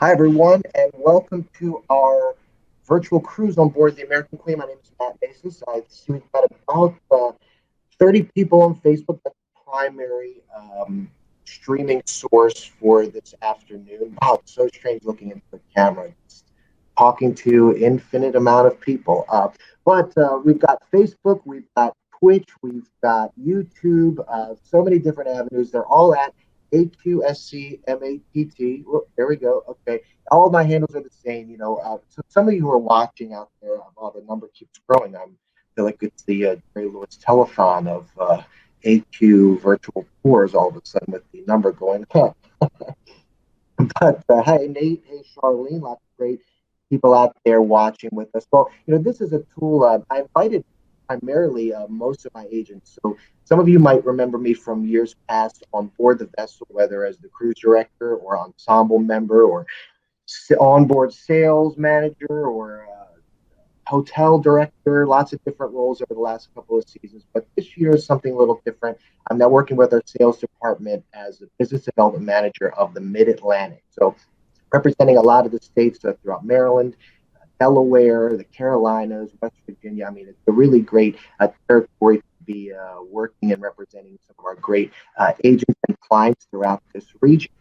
Hi, everyone, and welcome to our virtual cruise on board the American Queen. My name is Matt Basis. I see we've got about 30 people on Facebook. That's the primary streaming source for this afternoon. Wow, it's so strange looking into the camera, just talking to infinite amount of people. But we've got Facebook, we've got Twitch, we've got YouTube, so many different avenues. They're all at AQSCMATT. Whoop, there we go. Okay. All of my handles are the same. So some of you who are watching out there, the number keeps growing. I feel like it's the Jerry Lewis telethon of AQ virtual tours all of a sudden with the number going up. But hey, Nate, hey, Charlene, lots of great people out there watching with us. Well, this is a tool I invited primarily most of my agents. So some of you might remember me from years past on board the vessel, whether as the cruise director or ensemble member or onboard sales manager or hotel director, lots of different roles over the last couple of seasons. But this year is something a little different. I'm now working with our sales department as a business development manager of the Mid Atlantic. So representing a lot of the states throughout Maryland, Delaware, the Carolinas, West Virginia. I mean, it's a really great territory to be working and representing some of our great agents and clients throughout this region.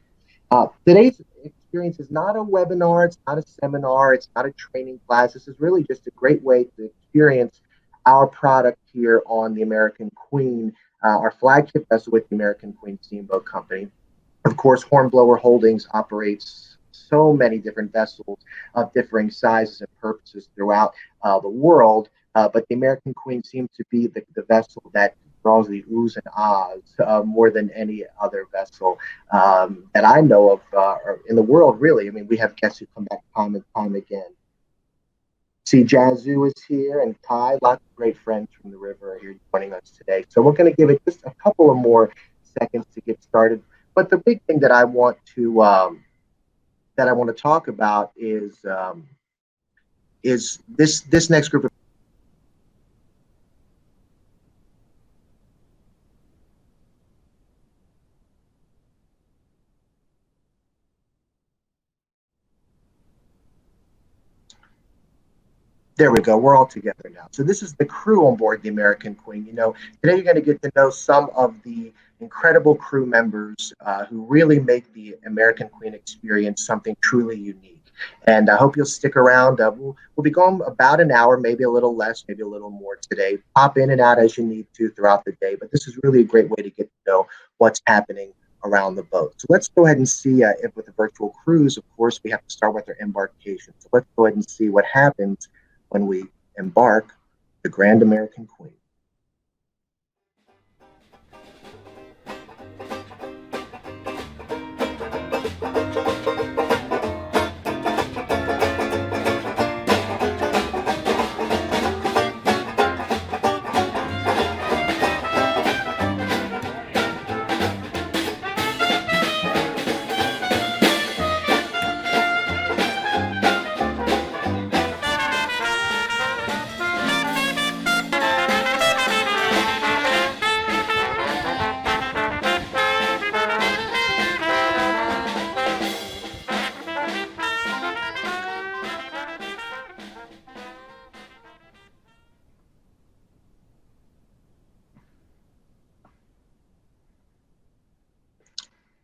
Today's experience is not a webinar, it's not a seminar, it's not a training class. This is really just a great way to experience our product here on the American Queen, our flagship vessel with the American Queen Steamboat Company. Of course, Hornblower Holdings operates so many different vessels of differing sizes and purposes throughout the world, but the American Queen seems to be the vessel that draws the oohs and ahs more than any other vessel that I know of in the world, really. I mean, we have guests who come back time and time again. See, Jazzu is here, and Ty, lots of great friends from the river are here joining us today. So we're going to give it just a couple of more seconds to get started. But the big thing that I want to talk about is this next group of There we go. We're all together now. So this is the crew on board the American Queen. Today you're going to get to know some of the incredible crew members who really make the American Queen experience something truly unique. And I hope you'll stick around. We'll be going about an hour, maybe a little less, maybe a little more today. Pop in and out as you need to throughout the day. But this is really a great way to get to know what's happening around the boat. So let's go ahead and see if with a virtual cruise, of course, we have to start with our embarkation. So let's go ahead and see what happens when we embark the Grand American Queen.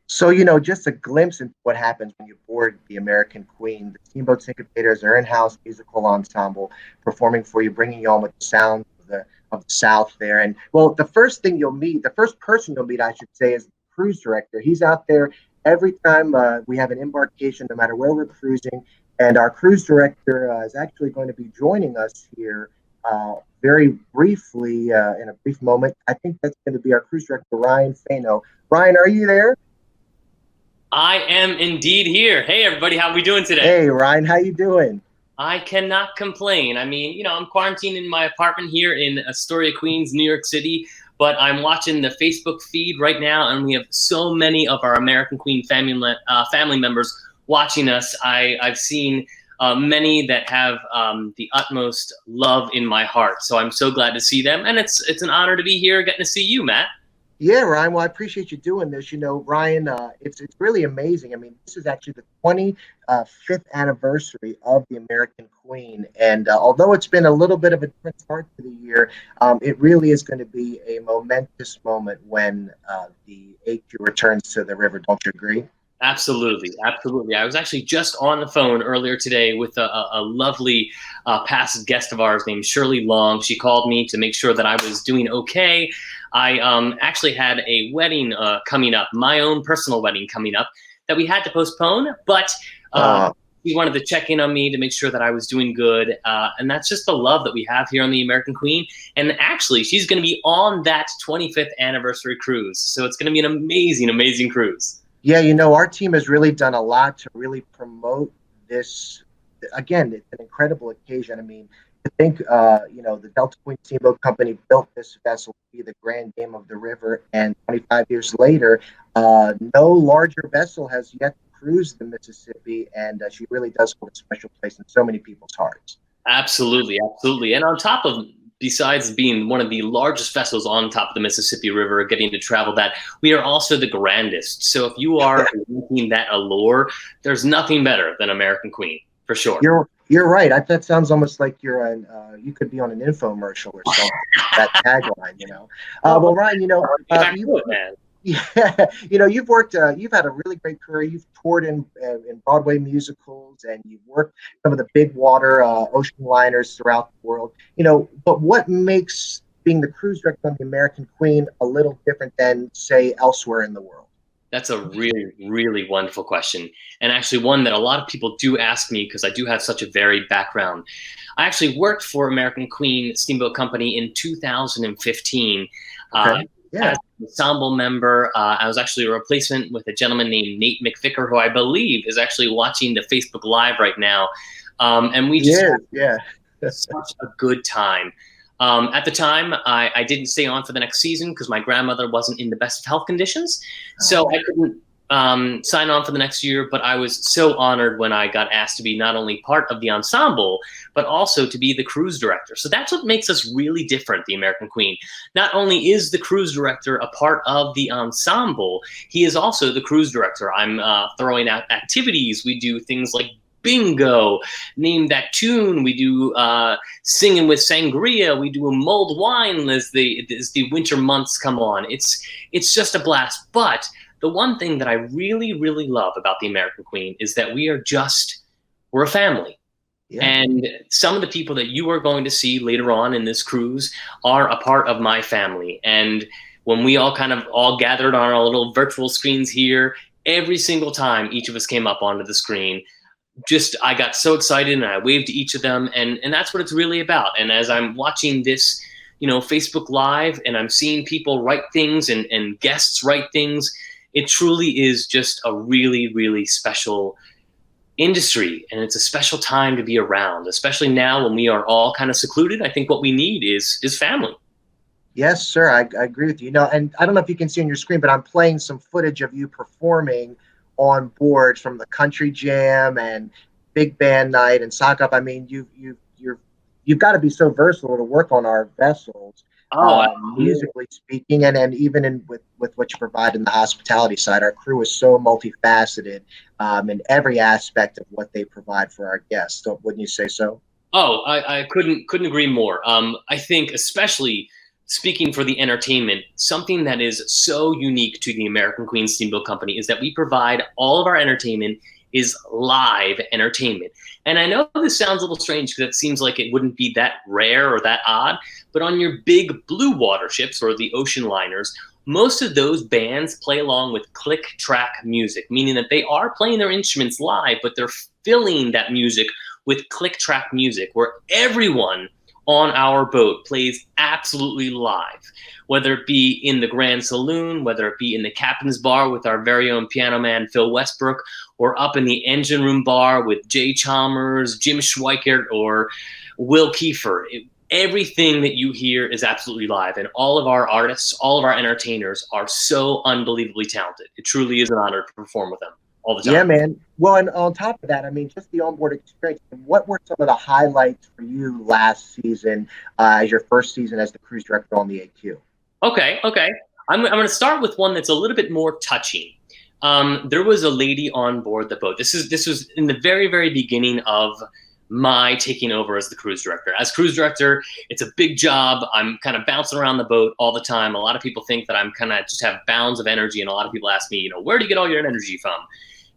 So, just a glimpse into what happens when you board the American Queen. The Steamboat Syncopators are in-house musical ensemble performing for you, bringing you on with the sound of the South there. And, well, the first person you'll meet, I should say, is the cruise director. He's out there every time we have an embarkation, no matter where we're cruising. And our cruise director is actually going to be joining us here very briefly in a brief moment. I think that's going to be our cruise director, Ryan Fano. Ryan, are you there? I am indeed here. Hey, everybody, how are we doing today? Hey, Ryan, how you doing? I cannot complain. I mean, I'm quarantined in my apartment here in Astoria, Queens, New York City, but I'm watching the Facebook feed right now, and we have so many of our American Queen family members watching us. I've seen many that have the utmost love in my heart, so I'm so glad to see them, and it's an honor to be here getting to see you, Matt. Yeah, Ryan. Well, I appreciate you doing this. Ryan, it's really amazing. I mean, this is actually the 25th anniversary of the American Queen, and although it's been a little bit of a different start to the year, it really is going to be a momentous moment when the AQ returns to the river. Don't you agree? Absolutely, absolutely. I was actually just on the phone earlier today with a lovely past guest of ours named Shirley Long. She called me to make sure that I was doing okay. I actually had a wedding coming up, my own personal wedding coming up, that we had to postpone, but she wanted to check in on me to make sure that I was doing good, and that's just the love that we have here on the American Queen. And actually, she's going to be on that 25th anniversary cruise, so it's going to be an amazing, amazing cruise. Yeah, our team has really done a lot to really promote this. Again, it's an incredible occasion. I mean, to think, the Delta Queen Steamboat Company built this vessel to be the grand dame of the river, and 25 years later, no larger vessel has yet cruised the Mississippi, and she really does hold a special place in so many people's hearts. Absolutely, absolutely. And on top of, besides being one of the largest vessels on top of the Mississippi River, getting to travel that, we are also the grandest. So if you are linking that allure, there's nothing better than American Queen, for sure. You're right. That sounds almost like you could be on an infomercial or something. That tagline, Well, Ryan, yeah, you've worked. You've had a really great career. You've toured in Broadway musicals, and you've worked some of the big water ocean liners throughout the world. But what makes being the cruise director on the American Queen a little different than, say, elsewhere in the world? That's a really, really wonderful question, and actually one that a lot of people do ask me because I do have such a varied background. I actually worked for American Queen Steamboat Company in 2015. Okay. Yeah. As an ensemble member. I was actually a replacement with a gentleman named Nate McVicker, who I believe is actually watching the Facebook Live right now. And we just had such a good time. At the time, I didn't stay on for the next season because my grandmother wasn't in the best of health conditions. So I couldn't sign on for the next year, but I was so honored when I got asked to be not only part of the ensemble, but also to be the cruise director. So that's what makes us really different, the American Queen. Not only is the cruise director a part of the ensemble, he is also the cruise director. I'm throwing out activities. We do things like bingo, name that tune. We do singing with sangria. We do a mulled wine as the winter months come on. It's just a blast. But the one thing that I really, really love about the American Queen is that we're a family. Yeah. And some of the people that you are going to see later on in this cruise are a part of my family. And when we all gathered on our little virtual screens here, every single time each of us came up onto the screen, I got so excited and I waved to each of them. And that's what it's really about. And as I'm watching this, Facebook Live, and I'm seeing people write things and guests write things, it truly is just a really, really special industry, and it's a special time to be around, especially now when we are all kind of secluded. I think what we need is family. Yes, sir. I agree with you. And I don't know if you can see on your screen, but I'm playing some footage of you performing on board from the Country Jam and Big Band Night and Sock Up. I mean, you've got to be so versatile to work on our vessels. Musically speaking, and even with what you provide in the hospitality side, our crew is so multifaceted in every aspect of what they provide for our guests. So, wouldn't you say so? Oh, I couldn't agree more. I think, especially speaking for the entertainment, something that is so unique to the American Queen Steamboat Company is that we provide all of our entertainment is live entertainment. And I know this sounds a little strange because it seems like it wouldn't be that rare or that odd, but on your big blue water ships or the ocean liners, most of those bands play along with click track music, meaning that they are playing their instruments live, but they're filling that music with click track music where everyone on our boat plays absolutely live, whether it be in the Grand Saloon, whether it be in the Captain's Bar with our very own piano man, Phil Westbrook, or up in the engine room bar with Jay Chalmers, Jim Schweikert, or Will Kiefer. Everything that you hear is absolutely live, and all of our artists, all of our entertainers are so unbelievably talented. It truly is an honor to perform with them all the time. Yeah, man. Well, and on top of that, I mean, just the onboard experience. What were some of the highlights for you last season as your first season as the cruise director on the AQ? Okay. I'm going to start with one that's a little bit more touching. There was a lady on board the boat. This was in the very, very beginning of my taking over as the cruise director. As cruise director, it's a big job. I'm kind of bouncing around the boat all the time. A lot of people think that I'm kind of just have bounds of energy, and a lot of people ask me, where do you get all your energy from?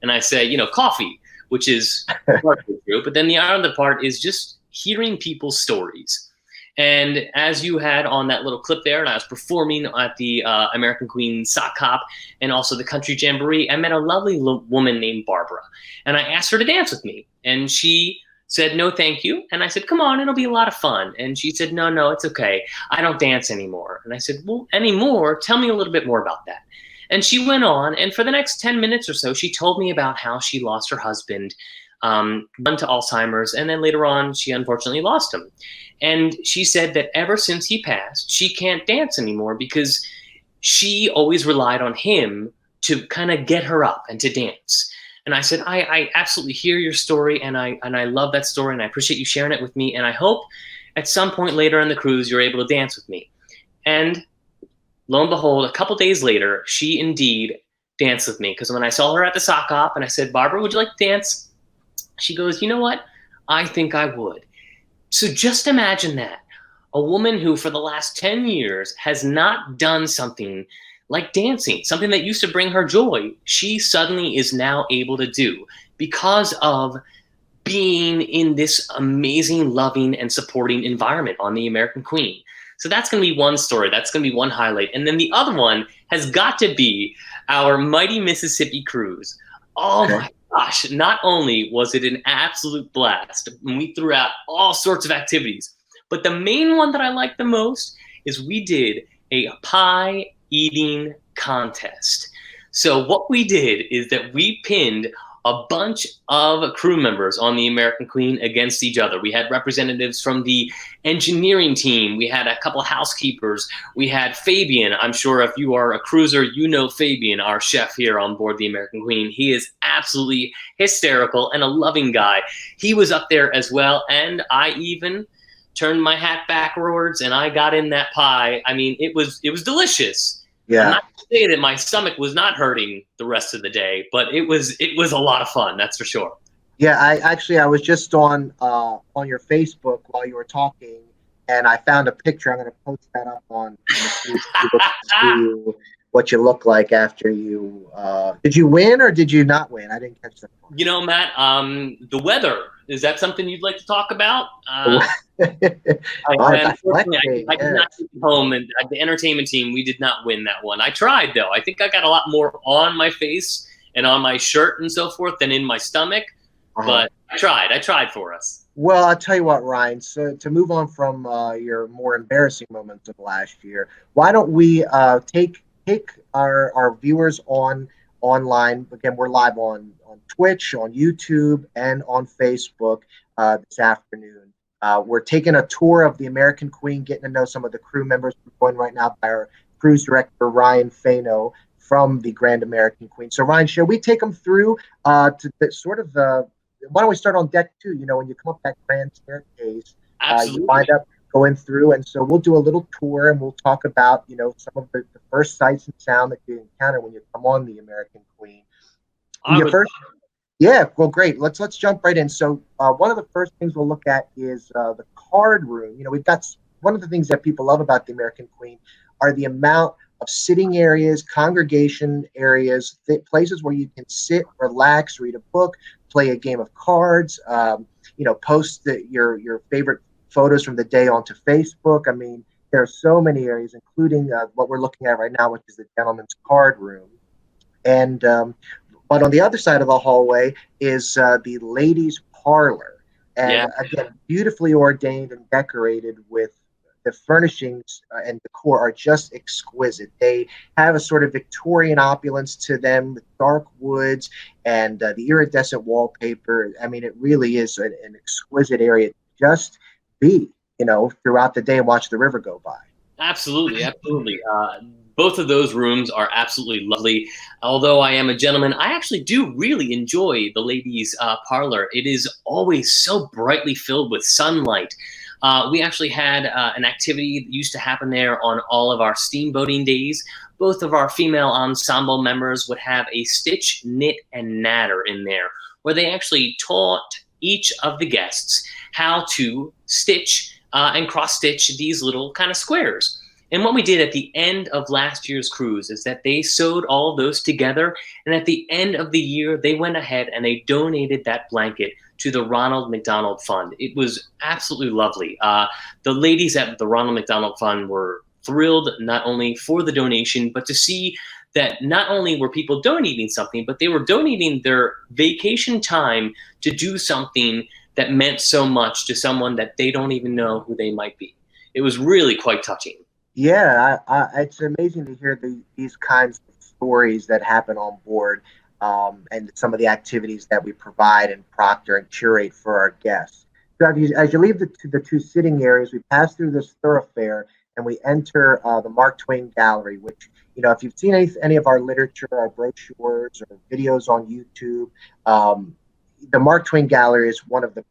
And I say, coffee, which is partly true. But then the other part is just hearing people's stories. And as you had on that little clip there, and I was performing at the American Queen Sock Hop and also the Country Jamboree, I met a lovely woman named Barbara. And I asked her to dance with me. And she said, no, thank you. And I said, come on, it'll be a lot of fun. And she said, no, it's okay. I don't dance anymore. And I said, well, anymore? Tell me a little bit more about that. And she went on, and for the next 10 minutes or so, she told me about how she lost her husband to Alzheimer's, and then later on, she unfortunately lost him. And she said that ever since he passed, she can't dance anymore because she always relied on him to kind of get her up and to dance. And I said, I absolutely hear your story, and I love that story, and I appreciate you sharing it with me, and I hope at some point later in the cruise you're able to dance with me. And lo and behold, a couple days later, she indeed danced with me, because when I saw her at the sock hop and I said, Barbara, would you like to dance? She goes, you know what? I think I would. So just imagine that. A woman who for the last 10 years has not done something like dancing, something that used to bring her joy, she suddenly is now able to do because of being in this amazing, loving, and supporting environment on the American Queen. So that's going to be one story. That's going to be one highlight. And then the other one has got to be our Mighty Mississippi cruise. Oh my gosh. Not only was it an absolute blast, and we threw out all sorts of activities, but the main one that I liked the most is we did a pie eating contest. So what we did is that we pinned a bunch of crew members on the American Queen against each other. We had representatives from the engineering team. We had a couple housekeepers. We had Fabian. I'm sure if you are a cruiser, you know Fabian, our chef here on board the American Queen. He is absolutely hysterical and a loving guy. He was up there as well, and I even turned my hat backwards and I got in that pie. I mean, it was delicious. Yeah. I'm not going to say that my stomach was not hurting the rest of the day, but it was a lot of fun, that's for sure. Yeah, I was just on your Facebook while you were talking, and I found a picture. I'm going to post that up on the page so people can see what you look like after you. Did you win or did you not win? I didn't catch that part. You know, Matt, the weather, is that something you'd like to talk about? Unfortunately, I did not get home, and the entertainment team, we did not win that one. I tried, though. I think I got a lot more on my face and on my shirt and so forth than in my stomach, but I tried for us. Well, I'll tell you what, Ryan. So to move on from your more embarrassing moments of last year, why don't we take our viewers online? Again, we're live on Twitch, on YouTube, and on Facebook this afternoon. We're taking a tour of the American Queen, getting to know some of the crew members. We're joined right now by our cruise director, Ryan Fano, from the Grand American Queen. So, Ryan, shall we take them through to the sort of the why don't we start on deck 2? You know, when you come up that grand staircase, you wind up going through, and so we'll do a little tour and we'll talk about, you know, some of the first sights and sound that you encounter when you come on the American Queen. Yeah, well, great. Let's jump right in. So one of the first things we'll look at is the card room. You know, we've got one of the things that people love about the American Queen are the amount of sitting areas, congregation areas, places where you can sit, relax, read a book, play a game of cards, you know, post your favorite photos from the day onto Facebook. I mean, there are so many areas, including what we're looking at right now, which is the gentleman's card room. And but on the other side of the hallway is the ladies' parlor. And again, beautifully ordained and decorated with the furnishings and decor are just exquisite. They have a sort of Victorian opulence to them, with dark woods and the iridescent wallpaper. I mean, it really is an exquisite area to just be, you know, throughout the day and watch the river go by. Absolutely, absolutely. Both of those rooms are absolutely lovely. Although I am a gentleman, I actually do really enjoy the ladies' parlor. It is always so brightly filled with sunlight. We actually had an activity that used to happen there on all of our steamboating days. Both of our female ensemble members would have a stitch, knit, and natter in there, where they actually taught each of the guests how to stitch and cross-stitch these little kind of squares. And what we did at the end of last year's cruise is that they sewed all of those together, and at the end of the year, they went ahead and they donated that blanket to the Ronald McDonald Fund. It was absolutely lovely. The ladies at the Ronald McDonald Fund were thrilled not only for the donation, but to see that not only were people donating something, but they were donating their vacation time to do something that meant so much to someone that they don't even know who they might be. It was really quite touching. Yeah, it's amazing to hear these kinds of stories that happen on board, and some of the activities that we provide and proctor and curate for our guests. So as you leave the two sitting areas, we pass through this thoroughfare and we enter the Mark Twain Gallery, which, you know, if you've seen any of our literature, our brochures, or videos on YouTube, the Mark Twain Gallery is one of the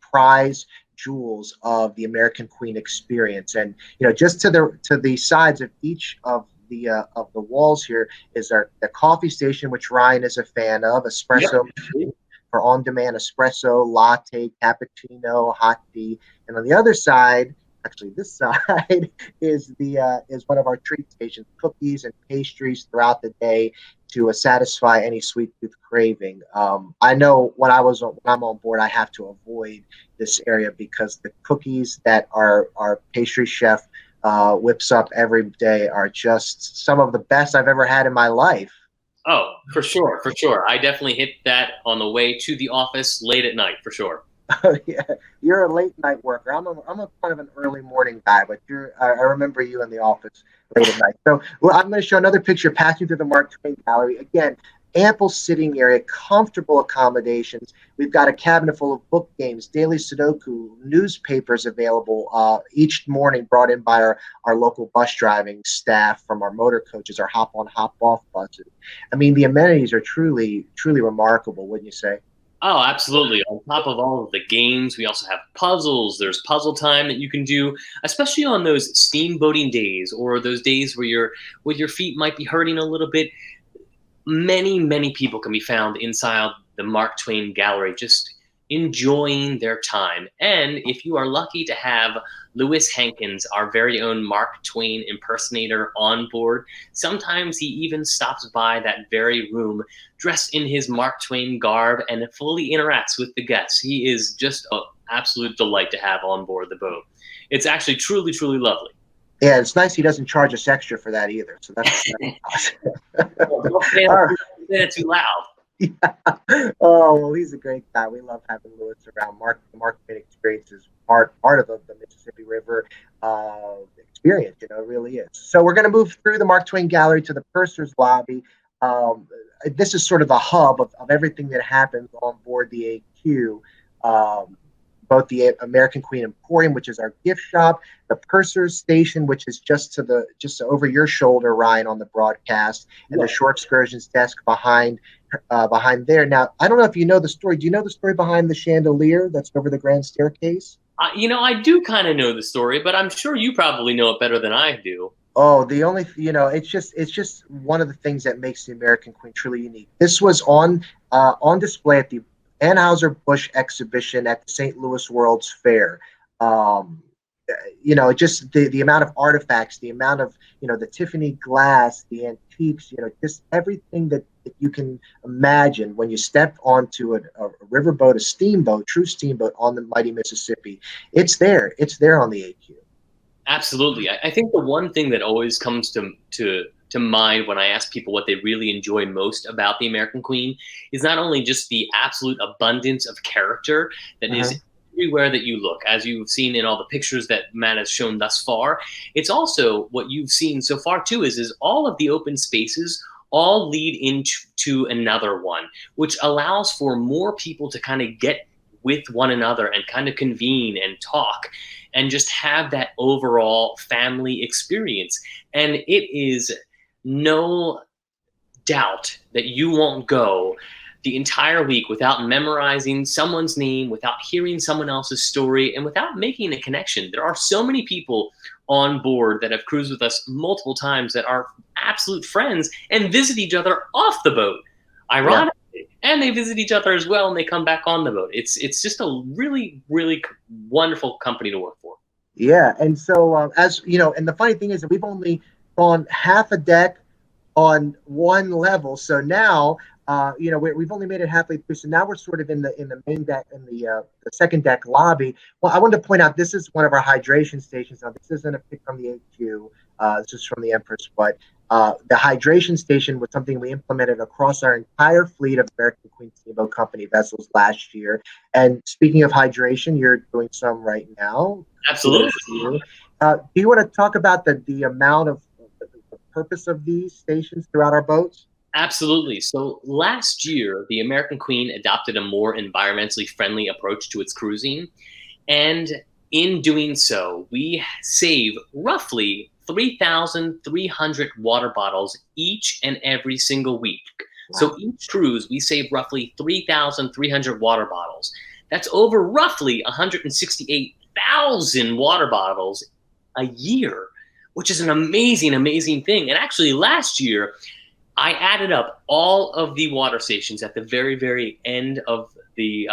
prize jewels of the American Queen experience. And, you know, just to the sides of each of the walls here is the coffee station, which Ryan is a fan of, espresso machine for on-demand espresso, latte, cappuccino, hot tea. And on the other side, actually this side, is one of our treat stations, cookies and pastries throughout the day to satisfy any sweet tooth craving. I know when I'm on board, I have to avoid this area because the cookies that our pastry chef whips up every day are just some of the best I've ever had in my life. Oh, for sure, for sure. I definitely hit that on the way to the office late at night, for sure. Yeah, you're a late night worker. I'm a kind of an early morning guy, but I remember you in the office late at night. So I'm going to show another picture passing through the Mark Twain Gallery. Again, ample sitting area, comfortable accommodations. We've got a cabinet full of book games, daily Sudoku, newspapers available each morning, brought in by our local bus driving staff from our motor coaches, our hop on, hop off buses. I mean, the amenities are truly, truly remarkable, wouldn't you say? Oh, absolutely. On top of all of the games, we also have puzzles. There's puzzle time that you can do, especially on those steamboating days or those days where your feet might be hurting a little bit. Many, many people can be found inside the Mark Twain Gallery, just enjoying their time. And if you are lucky to have Lewis Hankins, our very own Mark Twain impersonator, on board, sometimes he even stops by that very room dressed in his Mark Twain garb and fully interacts with the guests. He is just an absolute delight to have on board the boat. It's actually truly, truly lovely. Yeah, it's nice he doesn't charge us extra for that either. So that's Well, don't say it too loud. Yeah. Oh, well, he's a great guy. We love having Lewis around. The Mark Twain experience is part of the Mississippi River experience. It really is. So we're going to move through the Mark Twain Gallery to the Purser's Lobby. This is sort of the hub of everything that happens on board the AQ. Both the American Queen Emporium, which is our gift shop, the Purser's Station, which is just over your shoulder, Ryan, on the broadcast, and the Shore Excursions desk behind there. Now, I don't know if you know the story. Do you know the story behind the chandelier that's over the grand staircase? I do kind of know the story, but I'm sure you probably know it better than I do. Oh, it's just one of the things that makes the American Queen truly unique. This was on display at the Anheuser-Busch exhibition at the St. Louis World's Fair. Just the amount of artifacts, the amount of, the Tiffany glass, the antiques, just everything that you can imagine when you step onto a riverboat, a steamboat, true steamboat on the mighty Mississippi. It's there. It's there on the AQ. Absolutely. I think the one thing that always comes to mind when I ask people what they really enjoy most about the American Queen is not only just the absolute abundance of character that is everywhere that you look, as you've seen in all the pictures that Matt has shown thus far. It's also what you've seen so far too is all of the open spaces all lead into another one, which allows for more people to kind of get with one another and kind of convene and talk and just have that overall family experience. And it is no doubt that you won't go the entire week without memorizing someone's name, without hearing someone else's story, and without making a connection. There are so many people on board that have cruised with us multiple times that are absolute friends and visit each other off the boat, ironically. Yeah. And they visit each other as well, and they come back on the boat. It's just a really, really wonderful company to work for. Yeah, and so and the funny thing is that we've only gone half a deck on one level. So now, we've only made it halfway through. So now we're sort of in the main deck, in the second deck lobby. Well, I wanted to point out this is one of our hydration stations. Now, this isn't a pick from the AQ. This is from the Empress, but the hydration station was something we implemented across our entire fleet of American Queen Steamboat Company vessels last year. And speaking of hydration, you're doing some right now. Absolutely. Do you want to talk about the amount of the purpose of these stations throughout our boats? Absolutely. So last year, the American Queen adopted a more environmentally friendly approach to its cruising. And in doing so, we save roughly 3,300 water bottles each and every single week. Wow. So each cruise, we save roughly 3,300 water bottles. That's over roughly 168,000 water bottles a year, which is an amazing, amazing thing. And actually last year, I added up all of the water stations at the very, very end of the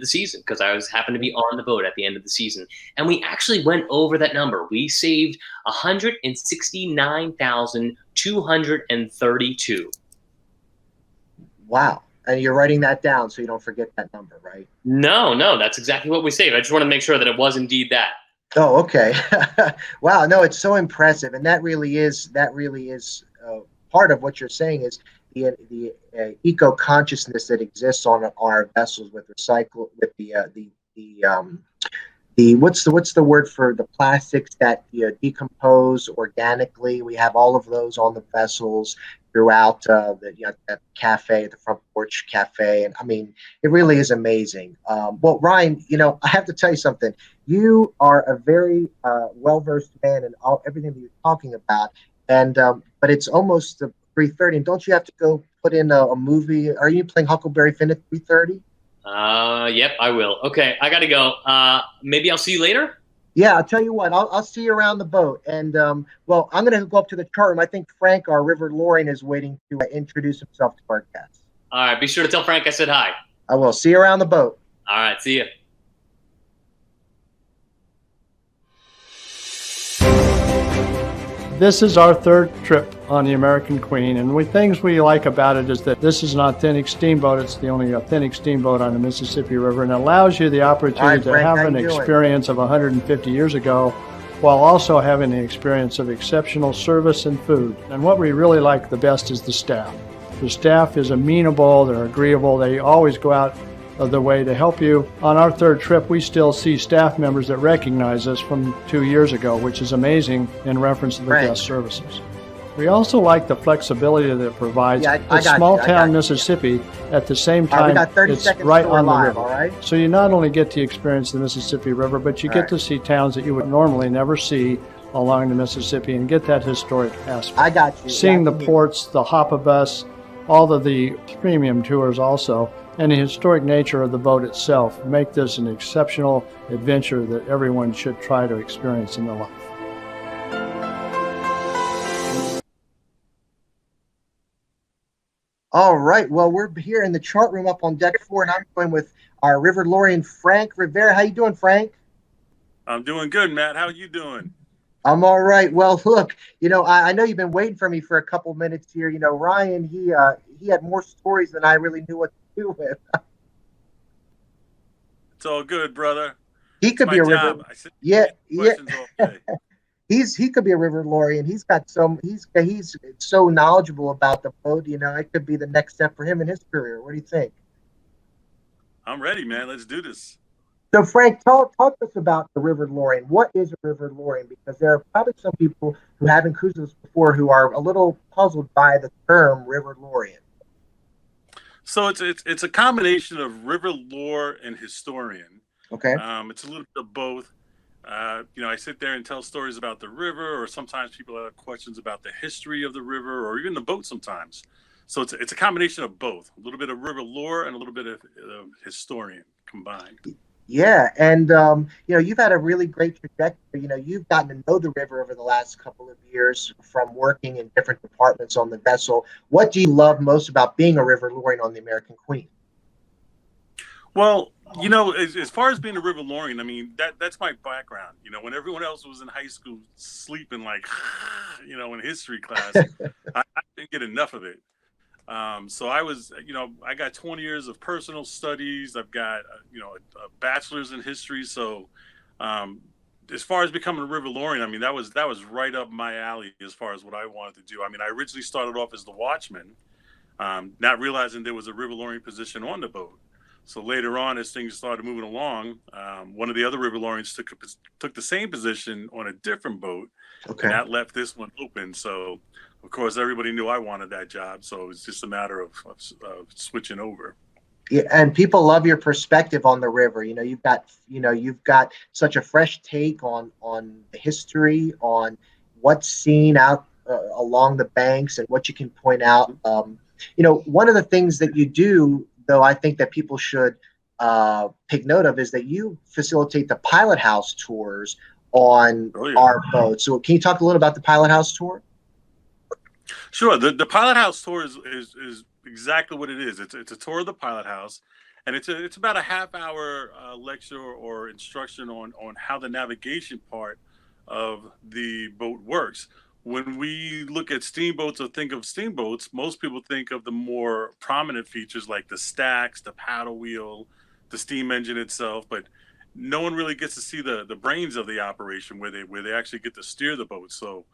season, because I happened to be on the boat at the end of the season, and we actually went over that number. We saved 169,232. Wow. And you're writing that down so you don't forget that number, right? No, that's exactly what we saved. I just want to make sure that it was indeed that. Oh, okay. Wow. No, it's so impressive, and that really is part of what you're saying is the eco consciousness that exists on our vessels with recycle, with the what's the word for the plastics that decompose organically. We have all of those on the vessels throughout that cafe, the Front Porch Cafe, and I mean it really is amazing. Well, Ryan, I have to tell you something. You are a very well-versed man in everything that you're talking about, and but it's almost 3:30, and don't you have to go put in a movie? Are you playing Huckleberry Finn at 3:30? Yep, I will. Okay, I gotta go. Maybe I'll see you later. Yeah, I'll tell you what. I'll see you around the boat, and well, I'm gonna go up to the chart room. I think Frank, our River Lorian, is waiting to introduce himself to our guests. All right. Be sure to tell Frank I said hi. I will. See you around the boat. All right. See you. This is our third trip on the American Queen, and the things we like about it is that this is an authentic steamboat. It's the only authentic steamboat on the Mississippi River, and it allows you the opportunity to have an experience of 150 years ago while also having the experience of exceptional service and food. And what we really like the best is the staff. The staff is amenable, they're agreeable, they always go out of their way to help you. On our third trip, we still see staff members that recognize us from 2 years ago, which is amazing in reference to the guest services. We also like the flexibility that it provides. It's small town Mississippi. At the same time, it's right on the river. All right. So you not only get to experience the Mississippi River, but you get to see towns that you would normally never see along the Mississippi and get that historic aspect. I got you. Seeing the ports, the Hoppa bus, all of the premium tours also, and the historic nature of the boat itself make this an exceptional adventure that everyone should try to experience in their life. All right. Well, we're here in the chart room up on deck 4, and I'm going with our River Lorian, Frank Rivera. How you doing, Frank? I'm doing good, Matt. How you doing? I'm all right. Well, look, I know you've been waiting for me for a couple minutes here. Ryan, he had more stories than I really knew what to do with. It's all good, brother. He could be a river. Yeah. He could be a River Lorian. He's so knowledgeable about the boat. It could be the next step for him in his career. What do you think? I'm ready, man. Let's do this. So, Frank, talk to us about the River Lorian. What is a River Lorian? Because there are probably some people who haven't cruised this before who are a little puzzled by the term River Lorian. So it's a combination of river lore and historian. Okay. It's a little bit of both. I sit there and tell stories about the river, or sometimes people have questions about the history of the river, or even the boat sometimes. So it's a combination of both, a little bit of river lore and a little bit of historian combined. Yeah, and you've had a really great trajectory. You've gotten to know the river over the last couple of years from working in different departments on the vessel. What do you love most about being a River Lorian on the American Queen? Well, as far as being a River Lorian, I mean, that's my background. When everyone else was in high school sleeping in history class, I didn't get enough of it. So I was, I got 20 years of personal studies. I've got, a bachelor's in history. So as far as becoming a River Lorian, I mean, that was right up my alley as far as what I wanted to do. I mean, I originally started off as the watchman, not realizing there was a River Lorian position on the boat. So later on, as things started moving along, one of the other River Lorians took the same position on a different boat. Okay. And that left this one open. So, of course, everybody knew I wanted that job. So it was just a matter of switching over. Yeah, and people love your perspective on the river. You've got such a fresh take on the history, on what's seen out along the banks, and what you can point out. One of the things that you do, though, I think that people should take note of, is that you facilitate the pilot house tours on our boat. So can you talk a little about the pilot house tour? Sure. The pilot house tour is exactly what it is. It's a tour of the pilot house, and it's about a half-hour lecture or instruction on how the navigation part of the boat works. When we look at steamboats or think of steamboats, most people think of the more prominent features like the stacks, the paddle wheel, the steam engine itself, but no one really gets to see the brains of the operation where they actually get to steer the boat. So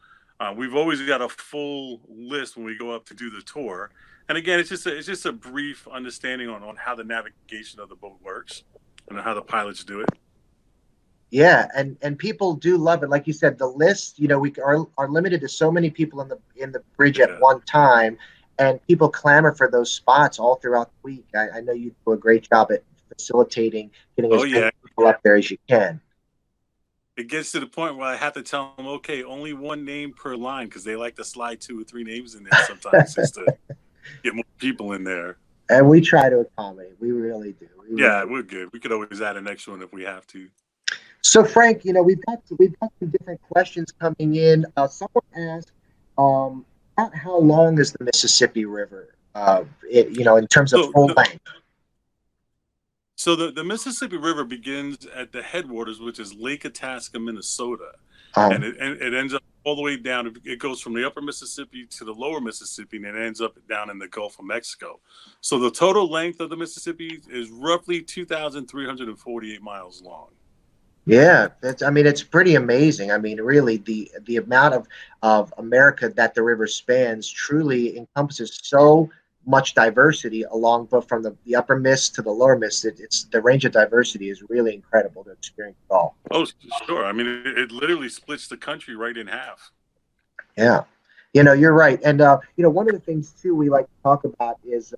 we've always got a full list when we go up to do the tour. And again, it's just a brief understanding on how the navigation of the boat works and how the pilots do it. Yeah, and people do love it. Like you said, the list, we are limited to so many people in the bridge at one time, and people clamor for those spots all throughout the week. I know you do a great job at facilitating getting as many people up there as you can. It gets to the point where I have to tell them, okay, only one name per line, because they like to slide 2 or 3 names in there sometimes just to get more people in there. And we try to accommodate. We really do. We're good. We could always add an extra one if we have to. So, Frank, we've got some different questions coming in. Someone asked, how long is the Mississippi River? in terms of full length. So the Mississippi River begins at the headwaters, which is Lake Itasca, Minnesota, and it ends up all the way down. It goes from the upper Mississippi to the lower Mississippi, and it ends up down in the Gulf of Mexico. So the total length of the Mississippi is roughly 2,348 miles long. Yeah, it's pretty amazing. I mean, really, the amount of America that the river spans truly encompasses so much diversity along, but from the upper Miss to the lower Miss, it's the range of diversity is really incredible to experience it all. Oh, sure. I mean, it literally splits the country right in half. Yeah, you're right. And one of the things too we like to talk about is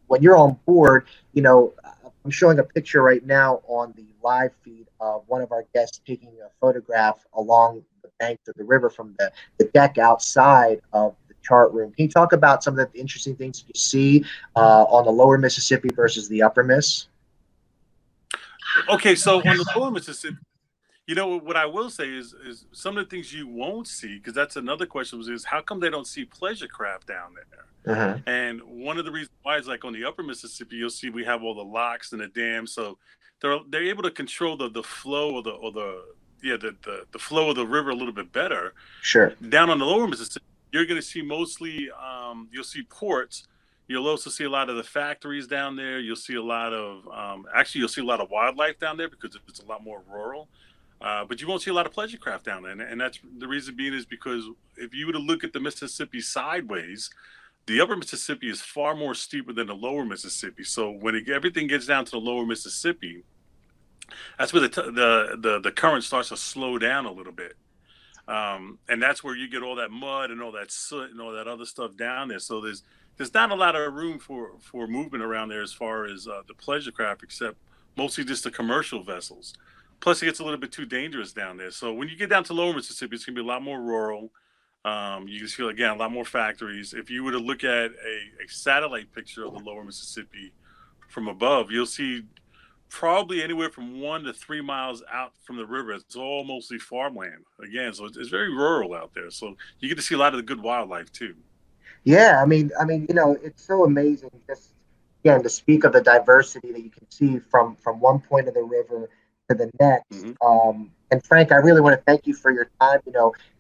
when you're on board, I'm showing a picture right now on the live feed of one of our guests taking a photograph along the banks of the river from the deck outside of the chart room. Can you talk about some of the interesting things you see on the lower Mississippi versus the upper Miss? Okay, so on the lower Mississippi, what I will say is some of the things you won't see, because that's another question, is how come they don't see pleasure craft down there? And one of the reasons why is, like, on the upper Mississippi, you'll see we have all the locks and the dams, so they're able to control the flow of the flow of the river a little bit better. Sure. Down on the lower Mississippi, you're going to see mostly you'll see ports. You'll also see a lot of the factories down there. You'll see a lot of you'll see a lot of wildlife down there because it's a lot more rural. But you won't see a lot of pleasure craft down there, and that's the reason being is because if you were to look at the Mississippi sideways, the upper Mississippi is far more steeper than the lower Mississippi. So when everything gets down to the lower Mississippi, that's where the current starts to slow down a little bit, and that's where you get all that mud and all that soot and all that other stuff down there. So there's not a lot of room for movement around there as far as the pleasure craft, except mostly just the commercial vessels. Plus, it gets a little bit too dangerous down there. So when you get down to lower Mississippi, it's going to be a lot more rural. You just feel, again, a lot more factories. If you were to look at a satellite picture of the lower Mississippi from above, you'll see probably anywhere from 1 to 3 miles out from the river. It's all mostly farmland, again. So it's very rural out there. So you get to see a lot of the good wildlife, too. Yeah, I mean, it's so amazing just, again, to speak of the diversity that you can see from one point of the river to the next. And Frank, I really want to thank you for your time,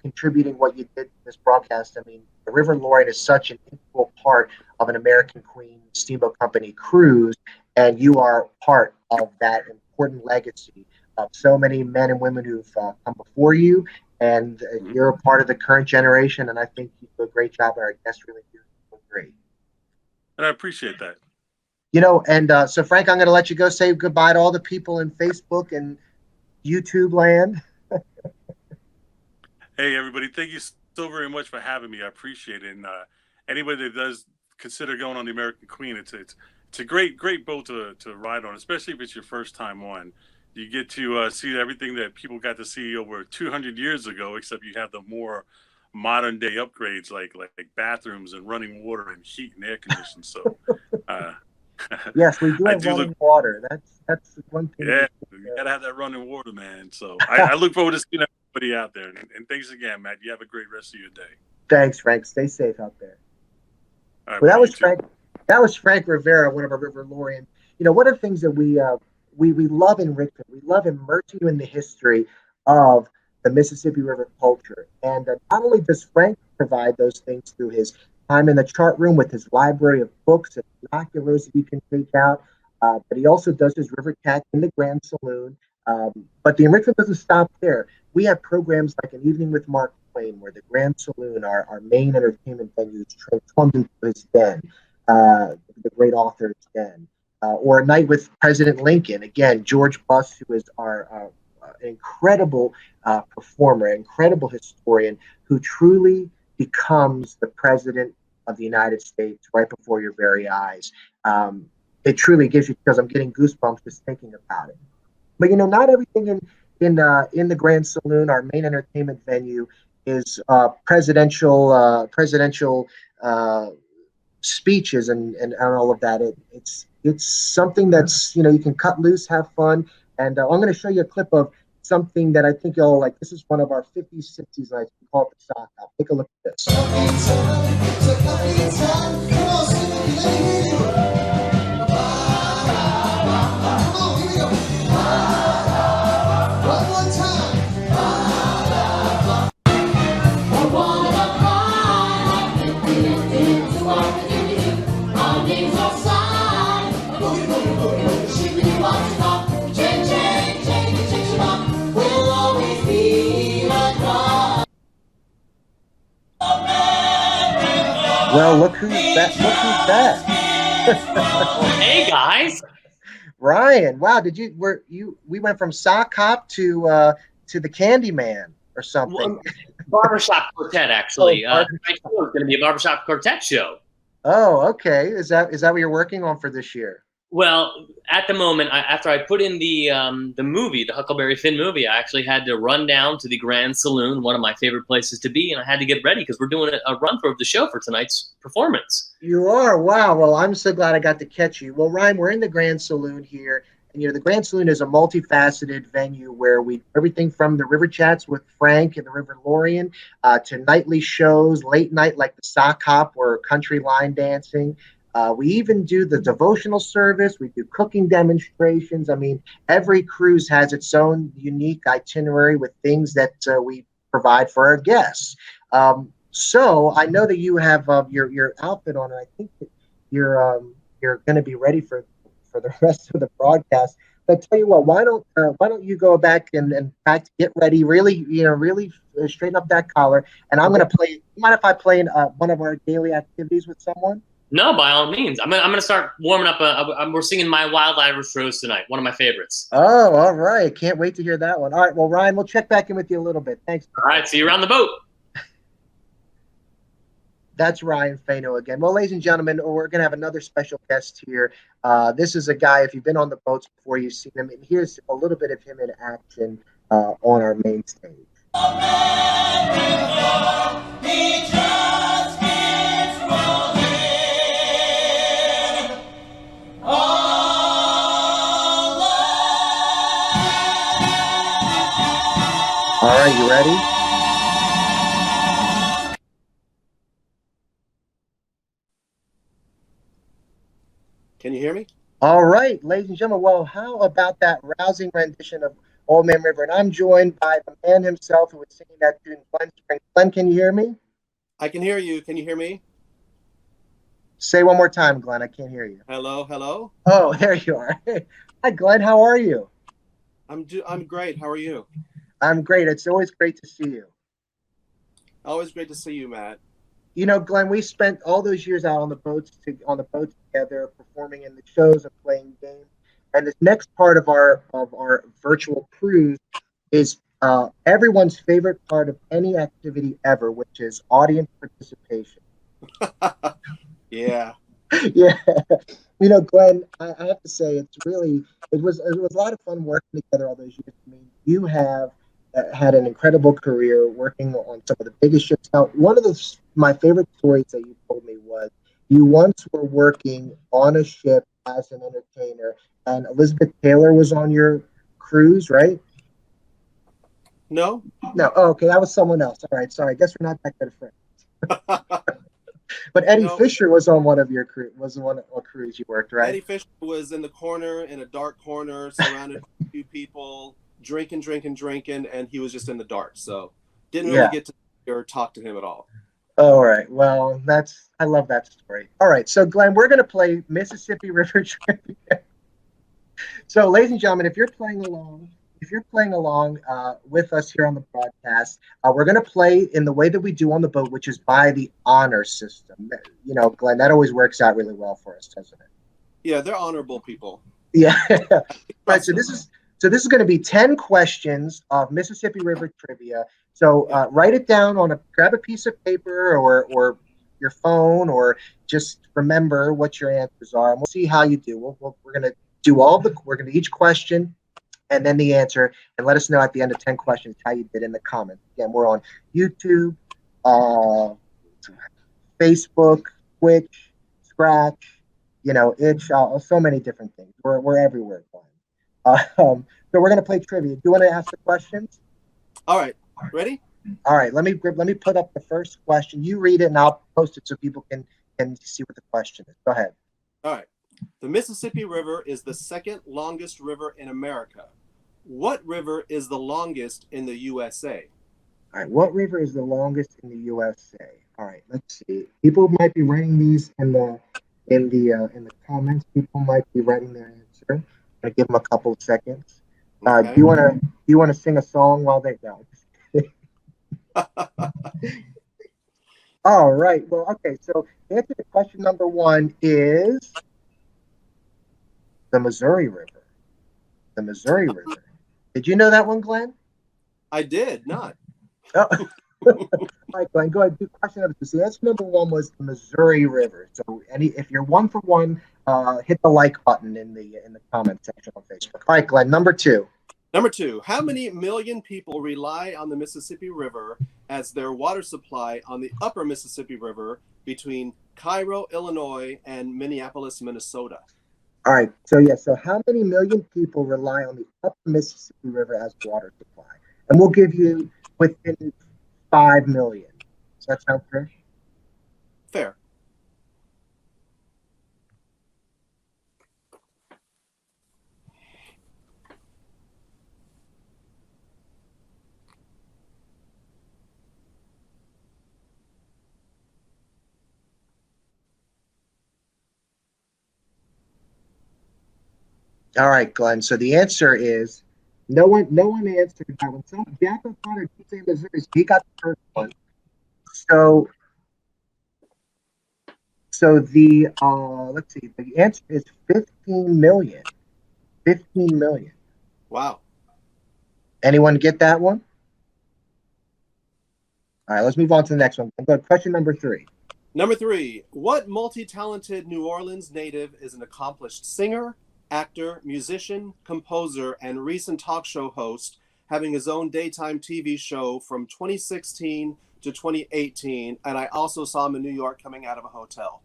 contributing what you did to this broadcast. I mean, the River Lorraine is such an integral part of an American Queen Steamboat Company cruise, and you are part of that important legacy of so many men and women who've come before you, and you're a part of the current generation, and I think you do a great job, and our guests really do great. And I appreciate that. So Frank, I'm going to let you go say goodbye to all the people in Facebook and YouTube land. Hey, everybody. Thank you so very much for having me. I appreciate it. And anybody that does consider going on the American Queen, it's a great boat to ride on, especially if it's your first time on. You get to see everything that people got to see over 200 years ago, except you have the more modern day upgrades like bathrooms and running water and heat and air conditioning. So yes, we do have running water. That's one thing. Yeah, you gotta have that running water, man. So I look forward to seeing everybody out there. And thanks again, Matt. You have a great rest of your day. Thanks, Frank. Stay safe out there. All right, well, that was Frank Rivera, one of our River Lorraine. One of the things that we love in Richmond, we love immersing you in the history of the Mississippi River culture. And not only does Frank provide those things through his time in the chart room with his library of books and binoculars that you can take out, but he also does his river cat in the Grand Saloon. But the enrichment doesn't stop there. We have programs like An Evening with Mark Twain, where the Grand Saloon, our main entertainment venue, is transformed into his den, the great author's den. Or A Night with President Lincoln. Again, George Buss, who is our incredible performer, incredible historian, who truly becomes the president of the United States right before your very eyes. It truly gives you, because I'm getting goosebumps just thinking about it. But not everything in the Grand Saloon, our main entertainment venue, is presidential speeches and all of that. It's something that's you can cut loose, have fun, and I'm going to show you a clip of something that I think you'll like. This is one of our 50s, 60s nights. We call it the sock out. Take a look at this. Well, look who's that. Look who's that. Hey, guys. Ryan, wow, we went from Sock Hop to the Candyman or something. Well, barbershop quartet, actually. Tonight's show is going to be a barbershop quartet show. Oh, okay. Is that what you're working on for this year? Well, at the moment, after I put in the movie, the Huckleberry Finn movie, I actually had to run down to the Grand Saloon, one of my favorite places to be, and I had to get ready because we're doing a run-through of the show for tonight's performance. You are? Wow. Well, I'm so glad I got to catch you. Well, Ryan, we're in the Grand Saloon here, and the Grand Saloon is a multifaceted venue where we everything from the River Chats with Frank and the River Lorien to nightly shows, late night like the Sock Hop or country line dancing. We even do the devotional service. We do cooking demonstrations. I mean, every cruise has its own unique itinerary with things that we provide for our guests. So I know that you have your outfit on, and I think that you're going to be ready for the rest of the broadcast. But tell you what, why don't you go back and in fact get ready, really straighten up that collar, and I'm going to play. You mind if I play one of our daily activities with someone? No, by all means. I'm gonna start warming up. We're singing My Wild Irish Rose tonight, one of my favorites. Oh, all right. Can't wait to hear that one. All right. Well, Ryan, we'll check back in with you a little bit. Thanks. All right. See you around the boat. That's Ryan Faino again. Well, ladies and gentlemen, we're going to have another special guest here. This is a guy, if you've been on the boats before, you've seen him. And here's a little bit of him in action on our main stage. All right, you ready? Can you hear me? All right, ladies and gentlemen. Well, how about that rousing rendition of Old Man River? And I'm joined by the man himself who was singing that tune, Glenn Spring. Glenn, can you hear me? I can hear you. Can you hear me? Say one more time, Glenn. I can't hear you. Hello, hello. Oh, there you are. Hi, Glenn. How are you? I'm great. How are you? I'm great. It's always great to see you. Always great to see you, Matt. You know, Glenn, we spent all those years out on the boats together, performing in the shows and playing games. And this next part of our virtual cruise is everyone's favorite part of any activity ever, which is audience participation. Yeah. Yeah. You know, Glenn, I have to say it was a lot of fun working together all those years. I mean, you have had an incredible career working on some of the biggest ships. Now, one of my favorite stories that you told me was you once were working on a ship as an entertainer, and Elizabeth Taylor was on your cruise, right? No. No. Oh, okay, that was someone else. All right, sorry. I guess we're not that good of friends. But Eddie Fisher was on one of your cruise you worked, right? Eddie Fisher was in the corner, in a dark corner, surrounded by a few people, drinking, and he was just in the dark. So didn't really get to or talk to him at all. All right. Well, I love that story. All right. So, Glenn, we're going to play Mississippi River Trivia. So, ladies and gentlemen, if you're playing along with us here on the broadcast, we're going to play in the way that we do on the boat, which is by the honor system. You know, Glenn, that always works out really well for us, doesn't it? Yeah, they're honorable people. Yeah. Right. So this is going to be 10 questions of Mississippi River Trivia. So write it down grab a piece of paper or your phone, or just remember what your answers are, and we'll see how you do. We're going to do we're going to each question and then the answer, and let us know at the end of 10 questions how you did in the comments. Again, we're on YouTube, Facebook, Twitch, Scratch, Itch, so many different things. We're everywhere, Glenn. So we're going to play trivia. Do you want to ask the questions? All right. Ready? All right. Let me put up the first question. You read it, and I'll post it so people can and see what the question is. Go ahead. All right. The Mississippi River is the second longest river in America. What river is the longest in the USA? All right. What river is the longest in the USA? All right. Let's see. People might be writing these in the comments. People might be writing their answer. I'm gonna give them a couple of seconds. Okay. Do you want to sing a song while they go? All right. Well, okay. So the answer to question number 1 is the Missouri River. The Missouri River. Did you know that one, Glenn? I did not. Oh. All right, Glenn, go ahead. Do question number 2. So answer number 1 was the Missouri River. So if you're 1 for 1, hit the like button in the comment section on Facebook. All right, Glenn, number 2. Number 2, how many million people rely on the Mississippi River as their water supply on the upper Mississippi River between Cairo, Illinois, and Minneapolis, Minnesota? All right, so how many million people rely on the upper Mississippi River as water supply? And we'll give you within 5 million. Does that sound fair? Fair. All right, Glenn. So the answer is no one answered that one. So Jack O'Connor did say Missouri. So he got the first one. So the let's see. The answer is 15 million. 15 million. Wow. Anyone get that one? All right, let's move on to the next one. Go to question number 3. Number 3, what multi-talented New Orleans native is an accomplished singer, actor, musician, composer, and recent talk show host, having his own daytime TV show from 2016 to 2018, and I also saw him in New York coming out of a hotel.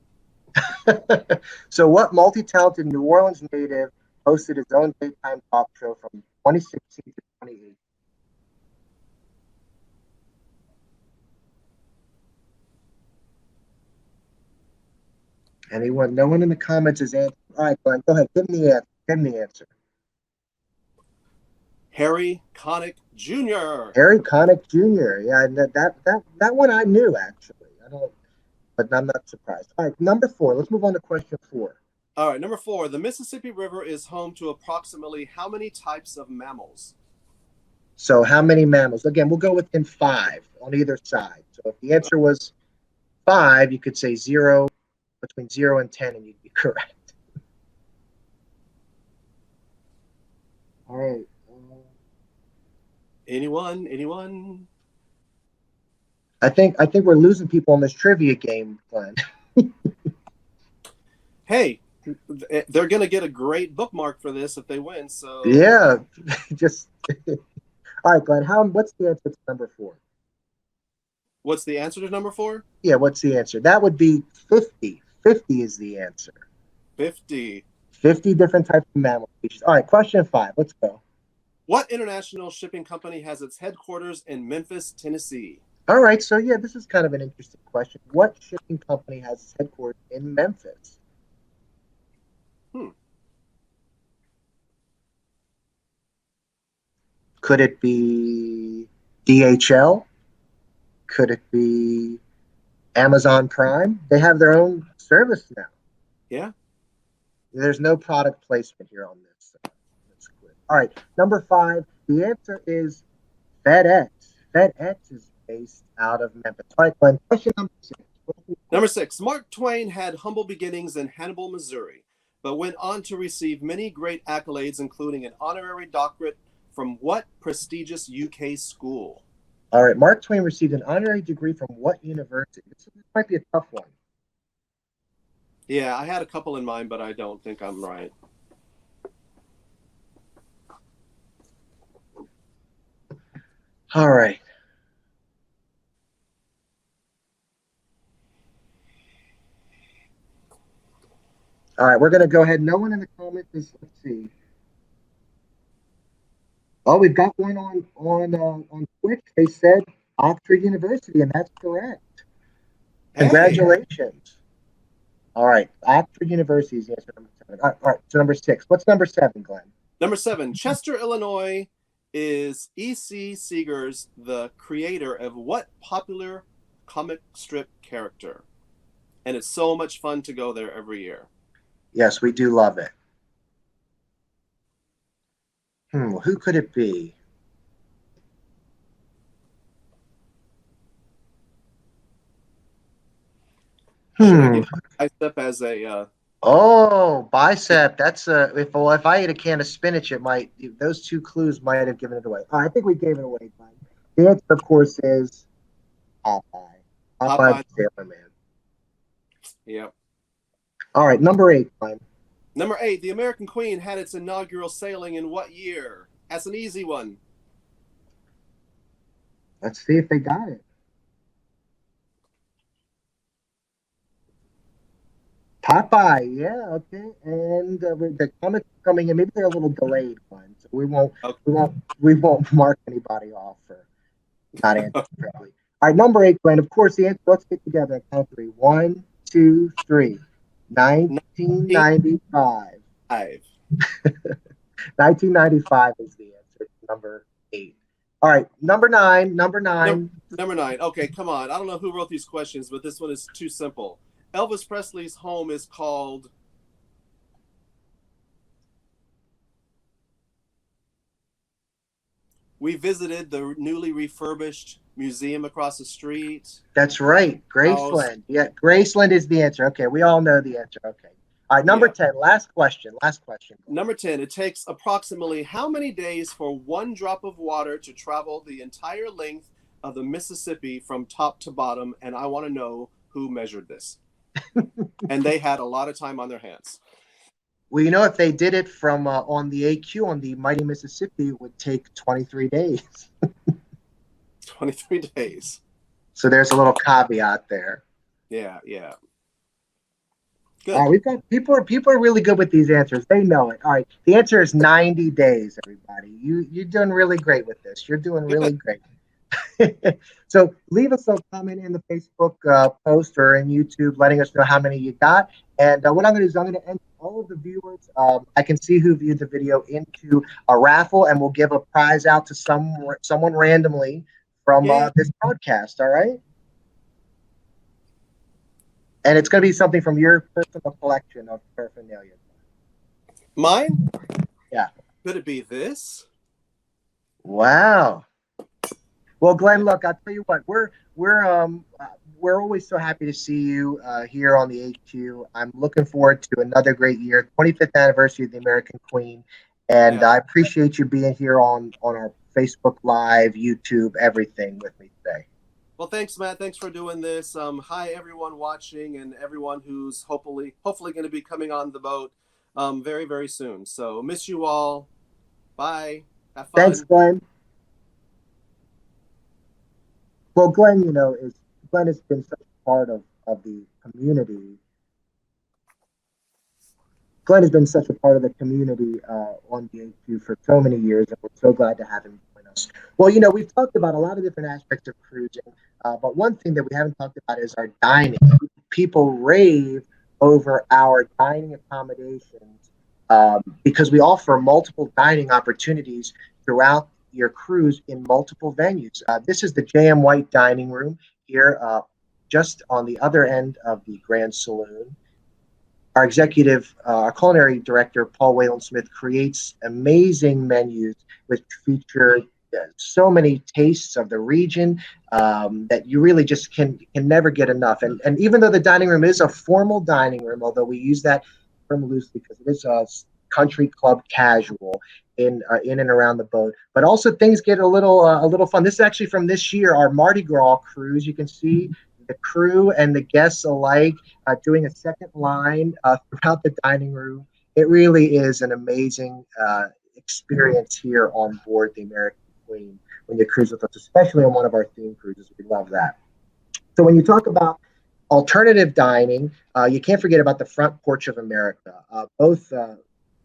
So what multi-talented New Orleans native hosted his own daytime talk show from 2016 to 2018? Anyone? No one in the comments is answering. All right, Glenn, go ahead. Give me the answer. Give me the answer. Harry Connick Jr. Harry Connick Jr. Yeah, that one I knew actually. But I'm not surprised. All right, number 4. Let's move on to question 4. All right, number 4. The Mississippi River is home to approximately how many types of mammals? So how many mammals? Again, we'll go within 5 on either side. So if the answer was 5, you could say 0, between 0 and 10, and you'd be correct. All right. Anyone? I think we're losing people on this trivia game, Glenn. Hey, they're going to get a great bookmark for this if they win. So yeah, just all right, Glenn. What's the answer to number 4? What's the answer to number 4? Yeah, what's the answer? That would be 50. 50 is the answer. 50. 50 different types of mammal species. All right, question 5. Let's go. What international shipping company has its headquarters in Memphis, Tennessee? All right, so yeah, this is kind of an interesting question. What shipping company has its headquarters in Memphis? Could it be DHL? Could it be Amazon Prime? They have their own service now. Yeah. There's no product placement here on this. All right, number 5. The answer is FedEx. FedEx is based out of Memphis. All right, Glenn, question number 6. Number 6. Mark Twain had humble beginnings in Hannibal, Missouri, but went on to receive many great accolades, including an honorary doctorate from what prestigious UK school? All right, Mark Twain received an honorary degree from what university? This might be a tough one. Yeah, I had a couple in mind, but I don't think I'm right. All right. All right, we're going to go ahead. No one in the comments is, let's see. Oh, we've got one on Twitch. They said Oxford University, and that's correct. Congratulations. All right. Oxford University is the answer number 7. All right. So number 6. What's number 7, Glenn? Number 7, Chester, Illinois is E.C. Seegers, the creator of what popular comic strip character? And it's so much fun to go there every year. Yes, we do love it. Who could it be? Should I give Bicep as a Oh, Bicep. That's if I ate a can of spinach, those 2 clues might have given it away. I think we gave it away, Glenn. The answer, of course, is Popeye. Popeye the Sailor Man. Yep. All right, number 8, Glenn. Number 8, the American Queen had its inaugural sailing in what year? That's an easy one. Let's see if they got it. Popeye, yeah, okay. And the comments coming in, maybe they're a little delayed, Glenn, so we won't mark anybody off for not answering correctly. All right, number 8, Glenn. Of course, the answer. Let's get together. Count 3. 1, 2, 3. 1995. 1995 is the answer. Number 8. All right, number 9. Number 9. Number 9. Okay, come on. I don't know who wrote these questions, but this one is too simple. Elvis Presley's home is called. We visited the newly refurbished museum across the street. That's right, Graceland. Yeah, Graceland is the answer. Okay, we all know the answer. Okay. All right, number 10. Last question. Number 10. It takes approximately how many days for one drop of water to travel the entire length of the Mississippi from top to bottom? And I want to know who measured this. And they had a lot of time on their hands. Well, you know, if they did it from on the AQ on the mighty Mississippi, it would take 23 days. 23 days. So there's a little caveat there. Yeah. Good. We've got people are really good with these answers. They know it. All right. The answer is 90 days, everybody. You're doing really great with this. You're doing really great. So leave us a comment in the Facebook post or in YouTube letting us know how many you got. And what I'm going to do is I'm going to enter all of the viewers. I can see who viewed the video into a raffle, and we'll give a prize out to someone randomly from this podcast. All right. And it's going to be something from your personal collection of paraphernalia. Mine? Yeah. Could it be this? Wow. Well, Glenn, look, I'll tell you what, we're always so happy to see you here on the AQ. I'm looking forward to another great year, 25th anniversary of the American Queen, and I appreciate you being here on our Facebook Live, YouTube, everything with me today. Well, thanks, Matt. Thanks for doing this. Hi, everyone watching and everyone who's hopefully going to be coming on the boat very, very soon. So miss you all. Bye. Have fun. Thanks, Glenn. Well, Glenn, Glenn has been such a part of the community. Glenn has been such a part of the community on the AQ for so many years, and we're so glad to have him join us. Well, we've talked about a lot of different aspects of cruising, but one thing that we haven't talked about is our dining. People rave over our dining accommodations because we offer multiple dining opportunities throughout your cruise in multiple venues. This is the J.M. White Dining Room here, just on the other end of the Grand Saloon. Our culinary director, Paul Whalen-Smith, creates amazing menus which feature so many tastes of the region that you really just can never get enough. And even though the dining room is a formal dining room, although we use that term loosely because it is a country club casual in and around the boat, but also things get a little fun. This is actually from this year, our Mardi Gras cruise. You can see the crew and the guests alike doing a second line throughout the dining room. It really is an amazing experience here on board the American Queen when you cruise with us, especially on one of our theme cruises. We love that. So when you talk about alternative dining, you can't forget about the Front Porch of America. Both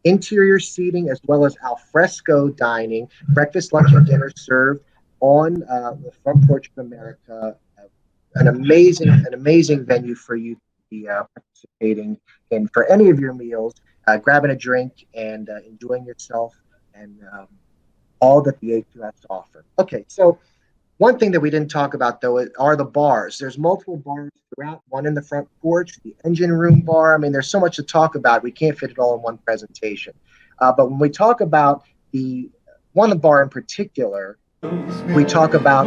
interior seating as well as al fresco dining, breakfast, lunch, and dinner served on the Front Porch of America. An amazing venue for you be participating in for any of your meals, grabbing a drink and enjoying yourself and all that the AQ has to offer. Okay, so one thing that we didn't talk about, though, are the bars. There's multiple bars throughout, one in the front porch, the engine room bar. I mean, there's so much to talk about. We can't fit it all in one presentation. But when we talk about the one bar in particular, we talk about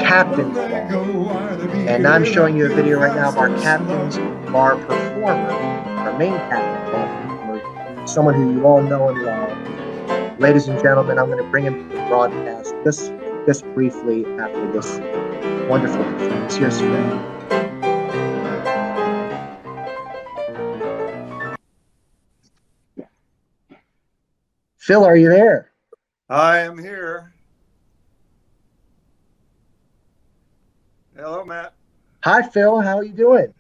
Captain's Bar. And I'm showing you a video right now of our Captain's Bar performer, our main Captain's Bar performer, someone who you all know and love. Ladies and gentlemen, I'm going to bring him to the broadcast just briefly after this wonderful performance. Here's Phil. Phil, are you there? I am here. Hello, Matt. Hi, Phil. How are you doing?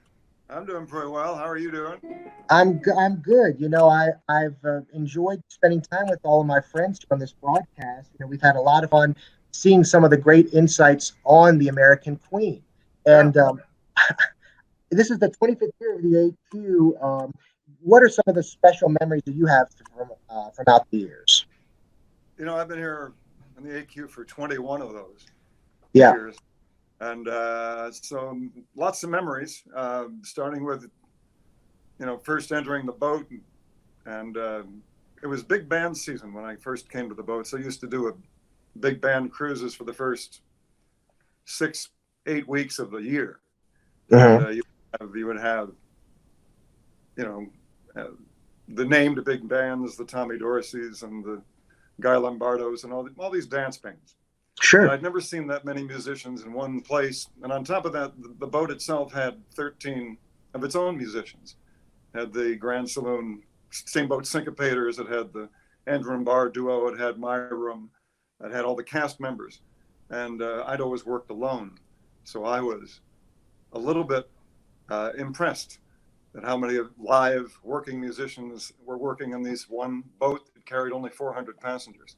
I'm doing pretty well. How are you doing? I'm good. You know, I've enjoyed spending time with all of my friends from this broadcast. You know, we've had a lot of fun seeing some of the great insights on the American Queen. And this is the 25th year of the AQ. What are some of the special memories that you have from out the years? You know, I've been here in the AQ for 21 of those years. And so lots of memories, starting with, you know, first entering the boat. And it was big band season when I first came to the boat. So I used to do a big band cruises for the first 6-8 weeks of the year. And, you would have, you know, the named big bands, the Tommy Dorseys and the Guy Lombardos and all these dance bands. Sure. But I'd never seen that many musicians in one place. And on top of that, the boat itself had 13 of its own musicians. It had the Grand Saloon Steamboat Syncopators. It had the Andrew and Barr Duo. It had My Room. It had all the cast members. And I'd always worked alone. So I was a little bit impressed at how many live working musicians were working on this one boat that carried only 400 passengers.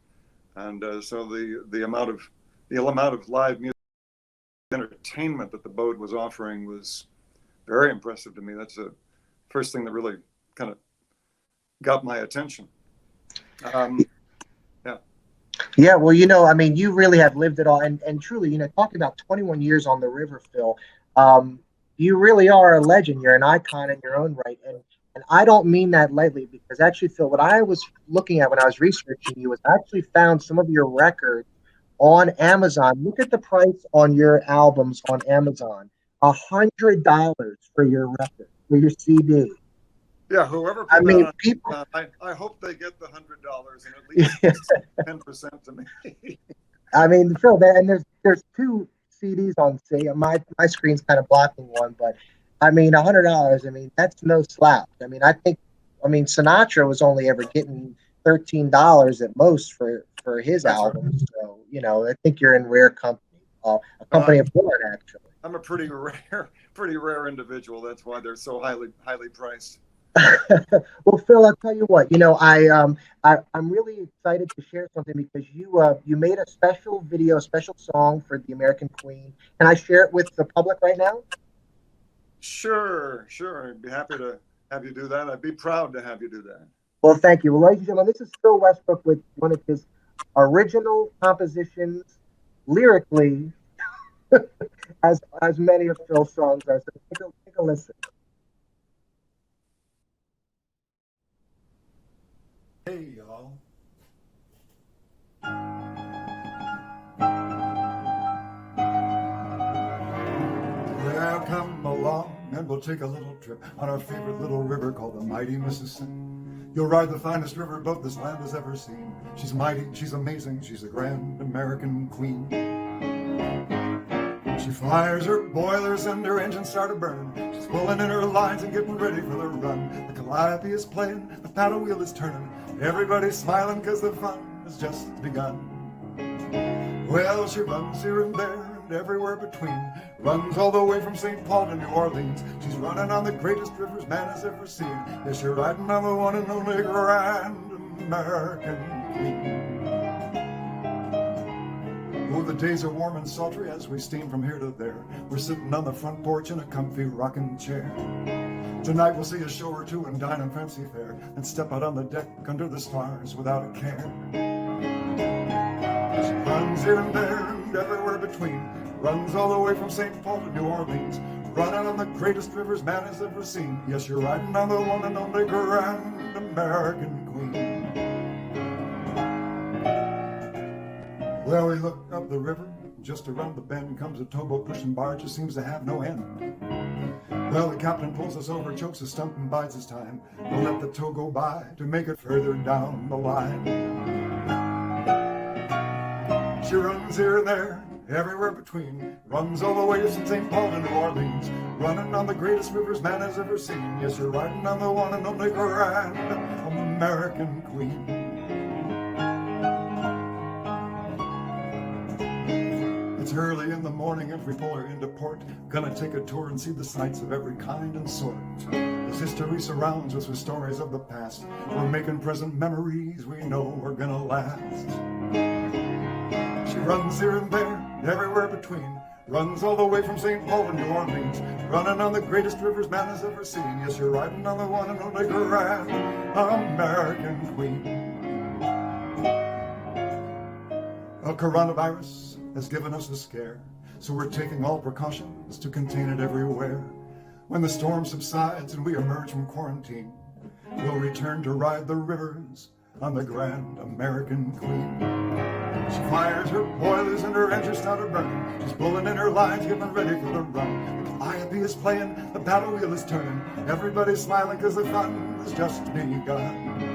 And so the amount of live music entertainment that the boat was offering was very impressive to me. That's the first thing that really kind of got my attention. Yeah, well, you know, I mean, you really have lived it all. And truly, you know, talking about 21 years on the river, Phil, you really are a legend. You're an icon in your own right. And I don't mean that lightly, because actually, Phil, what I was looking at when I was researching you was I actually found some of your records on Amazon. Look at the price on your albums on Amazon. $100 for your record, for your CD. Yeah, whoever put people. I hope they get the $100 and at least 10% to me. I mean, Phil, and there's two CDs on C. My screen's kind of blocking one, but I mean, $100. I mean, that's no slouch. I mean, Sinatra was only ever getting $13 at most for his album. Right. So, you know, I think you're in rare company. A company of one, actually. I'm a pretty rare individual. That's why they're so highly priced. Well, Phil, I'll tell you what. You know, I'm really excited to share something because you made a special video, a special song for the American Queen. Can I share it with the public right now? Sure. I'd be happy to have you do that. I'd be proud to have you do that. Well, thank you. Well, ladies and gentlemen, this is Phil Westbrook with one of his original compositions, lyrically, as many of Phil's songs are. So take a listen. Hey, y'all. Well, come along and we'll take a little trip on our favorite little river called the mighty Mississippi. You'll ride the finest riverboat this land has ever seen. She's mighty, she's amazing, she's a grand American queen. She fires her boilers and her engines start a-burning. She's pulling in her lines and getting ready for the run. The calliope is playing, the paddle wheel is turning. Everybody's smiling because the fun has just begun. Well, she runs here and there and everywhere between. Runs all the way from St. Paul to New Orleans. She's running on the greatest rivers man has ever seen. Yes, you're riding on the one and only grand American Queen. Oh, the days are warm and sultry as we steam from here to there. We're sitting on the front porch in a comfy rocking chair. Tonight we'll see a show or two and dine on fancy fare, and step out on the deck under the stars without a care. She runs here and there and everywhere between, runs all the way from St. Paul to New Orleans, running on the greatest rivers man has ever seen. Yes, you're riding on the one and only Grand American Queen. Well, we look up the river, just around the bend comes a towboat pushing barge that seems to have no end. Well, the captain pulls us over, chokes a stump and bides his time. We'll let the tow go by to make it further down the line. She runs here and there, everywhere between, runs all the way from St. Paul to New Orleans, running on the greatest rivers man has ever seen. Yes, you're riding on the one and only Grand American Queen. It's early in the morning as we pull her into port, gonna take a tour and see the sights of every kind and sort. As history surrounds us with stories of the past, we're making present memories we know are gonna last. She runs here and there, everywhere between, runs all the way from St. Paul to New Orleans, running on the greatest rivers man has ever seen. Yes, you're riding on the one and only Grand American Queen. A coronavirus has given us a scare, so we're taking all precautions to contain it everywhere. When the storm subsides and we emerge from quarantine, we'll return to ride the rivers on the Grand American Queen. She fires her boilers and her engines started burning. She's pulling in her lines, getting ready for the run. The Calliope is playing, the paddle wheel is turning. Everybody's smiling because the fun has just begun.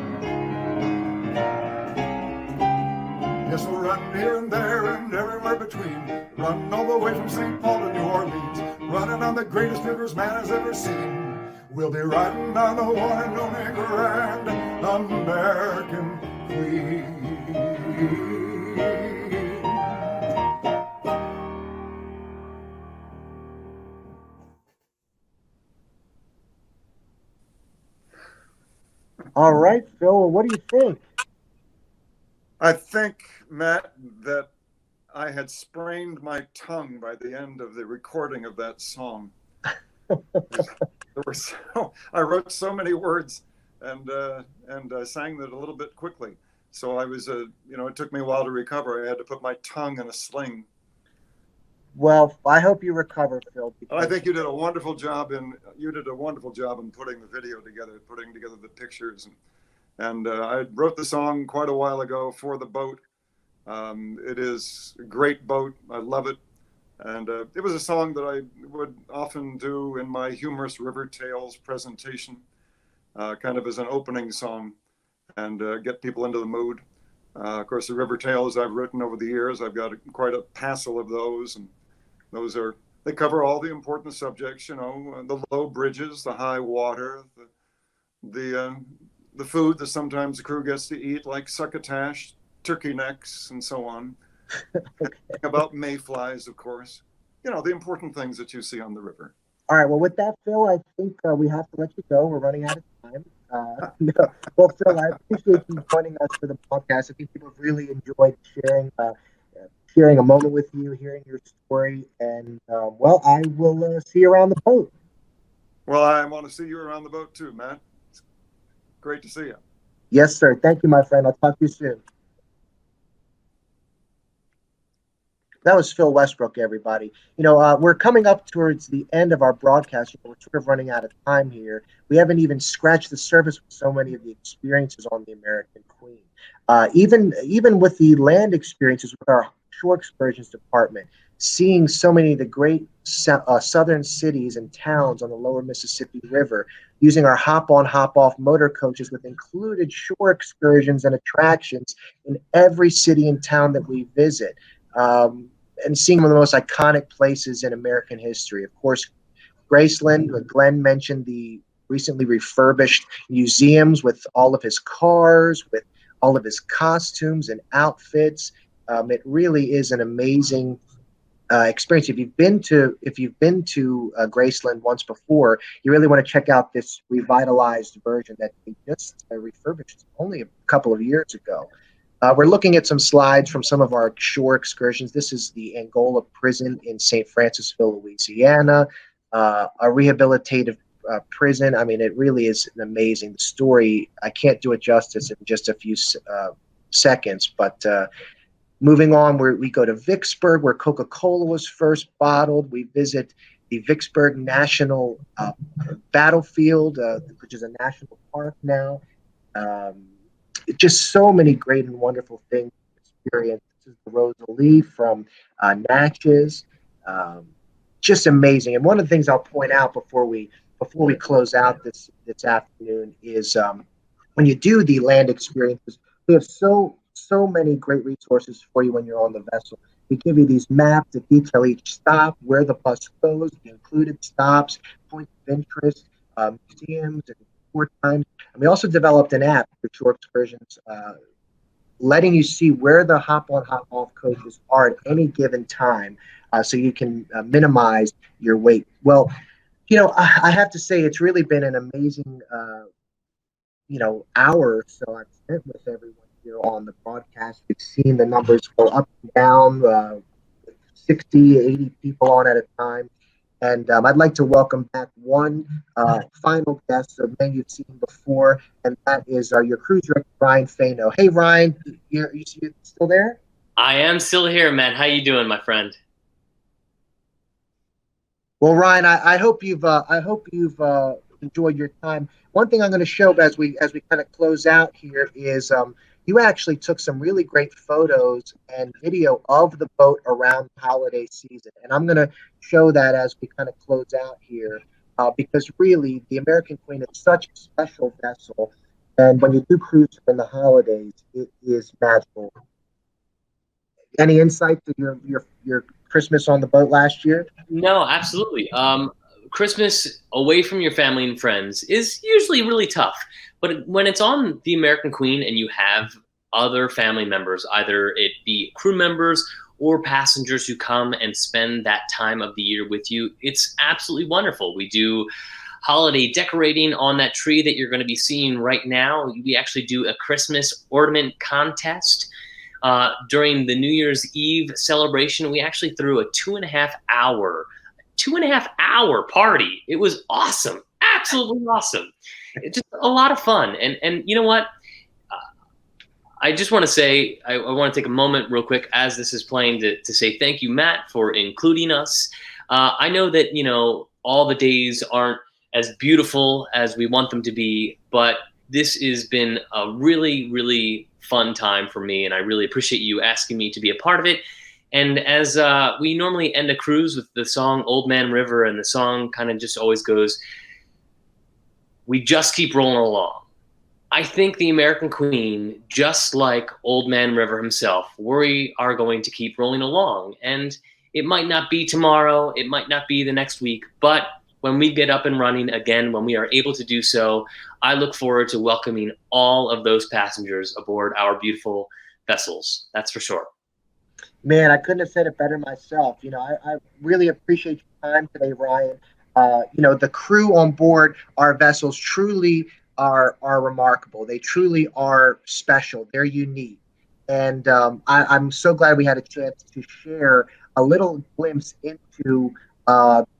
Yes, we'll run here and there and everywhere between, run all the way from St. Paul to New Orleans, running on the greatest rivers man has ever seen. We'll be riding on the one and only Grand American Queen. All right, Phil, what do you think? I think, Matt, that I had sprained my tongue by the end of the recording of that song. I wrote so many words and sang it a little bit quickly. So I was, it took me a while to recover. I had to put my tongue in a sling. Well, I hope you recover, Phil. I think you did a wonderful job in putting the video together, putting together the pictures, and I wrote the song quite a while ago for the boat. It is a great boat. I love it. And it was a song that I would often do in my humorous River Tales presentation, kind of as an opening song, and get people into the mood. Of course, the River Tales I've written over the years, I've got quite a passel of those, and they cover all the important subjects, the low bridges, the high water, the food that sometimes the crew gets to eat, like succotash, turkey necks, and so on. About mayflies, of course. The important things that you see on the river. All right. Well, with that, Phil, I think we have to let you go. We're running out of time. No. Well, Phil, I appreciate you joining us for the podcast. I think people have really enjoyed sharing a moment with you, hearing your story, and I will see you around the boat. Well, I want to see you around the boat too, Matt. It's great to see you. Yes, sir. Thank you, my friend. I'll talk to you soon. That was Phil Westbrook, everybody. We're coming up towards the end of our broadcast. We're sort of running out of time here. We haven't even scratched the surface with so many of the experiences on the American Queen. Even with the land experiences with our shore excursions department, seeing so many of the great southern cities and towns on the lower Mississippi River, using our hop-on, hop-off motor coaches with included shore excursions and attractions in every city and town that we visit. And seeing one of the most iconic places in American history. Of course, Graceland, Glenn mentioned the recently refurbished museums with all of his cars, with all of his costumes and outfits. It really is an amazing experience. If you've been to Graceland once before, you really want to check out this revitalized version that they just refurbished only a couple of years ago. We're looking at some slides from some of our shore excursions. This is the Angola prison in St. Francisville, Louisiana, a rehabilitative prison. I mean, it really is an amazing story. I can't do it justice in just a few seconds, but moving on, we go to Vicksburg, where Coca-Cola was first bottled. We visit the Vicksburg National Battlefield, which is a national park now. Just so many great and wonderful things to experience. This is the Rosalie from Natchez. Just amazing. And one of the things I'll point out before we close out this afternoon is when you do the land experiences, we have so many great resources for you when you're on the vessel. We give you these maps that detail each stop, where the bus goes, the included stops, points of interest, museums, and port times. And we also developed an app for shore excursions, letting you see where the hop-on, hop-off coaches are at any given time, so you can minimize your wait. Well, I have to say it's really been an amazing, hour or so I've spent with everyone here on the broadcast. We've seen the numbers go up and down, 60, 80 people on at a time. And I'd like to welcome back one final guest of many you've seen before, and that is your cruise director, Ryan Fano. Hey, Ryan, you still there? I am still here, Matt. How you doing, my friend? Well, Ryan, I hope you've enjoyed your time. One thing I'm going to show as we kind of close out here is you actually took some really great photos and video of the boat around the holiday season. And I'm going to show that as we kind of close out here, because really the American Queen is such a special vessel. And when you do cruise in the holidays, it is magical. Any insight to your Christmas on the boat last year? No, absolutely. Christmas away from your family and friends is usually really tough. But when it's on the American Queen and you have other family members, either it be crew members or passengers who come and spend that time of the year with you, it's absolutely wonderful. We do holiday decorating on that tree that you're going to be seeing right now. We actually do a Christmas ornament contest. During the New Year's Eve celebration, we actually threw a 2.5 hour party. It was awesome. Absolutely awesome. It's just a lot of fun. And you know what? I just want to say, I want to take a moment real quick as this is playing to say thank you, Matt, for including us. I know that, all the days aren't as beautiful as we want them to be, but this has been a really, really fun time for me, and I really appreciate you asking me to be a part of it. And as we normally end a cruise with the song Old Man River, and the song kind of just always goes, we just keep rolling along. I think the American Queen, just like Old Man River himself, we are going to keep rolling along. And it might not be tomorrow, it might not be the next week, but when we get up and running again, when we are able to do so, I look forward to welcoming all of those passengers aboard our beautiful vessels. That's for sure. Man, I couldn't have said it better myself. I really appreciate your time today, Ryan. The crew on board our vessels truly are remarkable. They truly are special. They're unique. And I'm so glad we had a chance to share a little glimpse into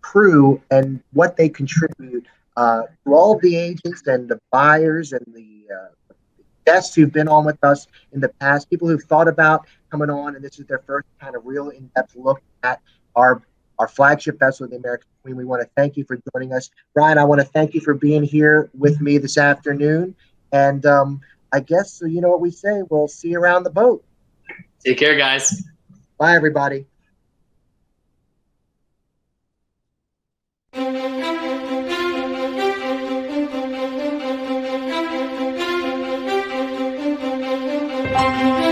crew and what they contribute to all of the agents and the buyers and the guests who've been on with us in the past, people who've thought about coming on, and this is their first kind of real in-depth look at our flagship vessel, the American Queen. We want to thank you for joining us. Ryan, I want to thank you for being here with me this afternoon. And I guess, you know what we say, we'll see you around the boat. Take care, guys. Bye, everybody. Thank you.